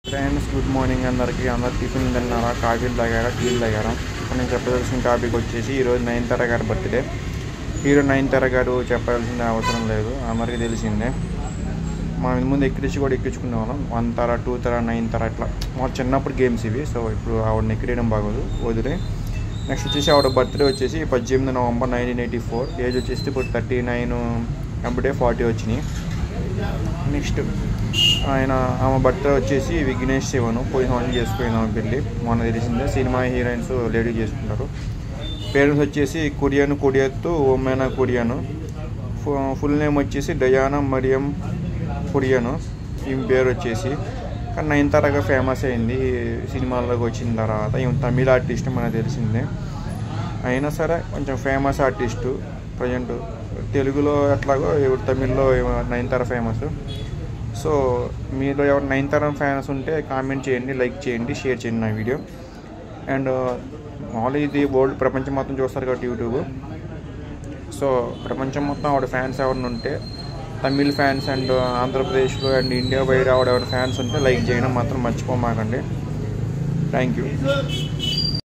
Friends good morning అందరికీ. అందరు tiffin తిన్నారా, కాఫీలు తాగారా, టీలు తాగారా? నేను చెప్పదలసిన టాపిక్ వచ్చేసి ఈరోజు నయనతార గారి బర్త్డే. హీరో నయనతార గారు చెప్పాల్సిన అవసరం లేదు, అందరికీ తెలిసిందే. మనం ముందు ఎక్కించుకునే వాళ్ళం. 1 తర 2 తర 9 తర ఇట్లా మా చిన్నప్పుడు గేమ్స్ ఇవి. సో ఇప్పుడు ఆవిడని ఎక్కియడం బాగోదు, వదిలే. నెక్స్ట్ వచ్చేసి ఆవిడ బర్త్డే వచ్చేసి 18 నవంబర్ 1984. ఏజ్ వచ్చేసి ఇప్పుడు 39, ఎంబడే 40 వచ్చినాయి. నెక్స్ట్ ఆమె బర్త్డే వచ్చేసి విఘ్నేష్ శివను పోయిన వాళ్ళు చేసుకుని ఆమె పెళ్ళి మొన్న తెలిసిందే. సినిమా హీరోయిన్స్ లేడీ చేసుకుంటారు. పేరెంట్స్ వచ్చేసి కుడియత్తు ఓమేనా కుడియను. ఫుల్ నేమ్ వచ్చేసి డయానా మరియం కుడియను ఈమె పేరు వచ్చేసి. కానీ నయనతారగా ఫేమస్ అయింది సినిమాల్లోకి వచ్చిన తర్వాత. ఈమె తమిళ ఆర్టిస్ట్ మనకు తెలిసిందే. అయినా సరే కొంచెం ఫేమస్ ఆర్టిస్టు. ప్రజెంట్ తెలుగులో ఎట్లాగో ఇప్పుడు తమిళ్లో నయనతార ఫేమస్. సో మీలో ఎవరు నయనతార ఫ్యాన్స్ ఉంటే కామెంట్ చేయండి, లైక్ చేయండి, షేర్ చేయండి నా వీడియో. అండ్ మామూలుగా ఇది వరల్డ్ ప్రపంచం మొత్తం చూస్తారు కాబట్టి యూట్యూబ్. సో ప్రపంచం మొత్తం ఆవిడ ఫ్యాన్స్ ఎవరిని ఉంటే, తమిళ్ ఫ్యాన్స్ అండ్ ఆంధ్రప్రదేశ్లో అండ్ ఇండియా బయట ఆవిడ ఎవరి ఫ్యాన్స్ ఉంటే లైక్ చేయడం మాత్రం మర్చిపోమాకండి. Thank you.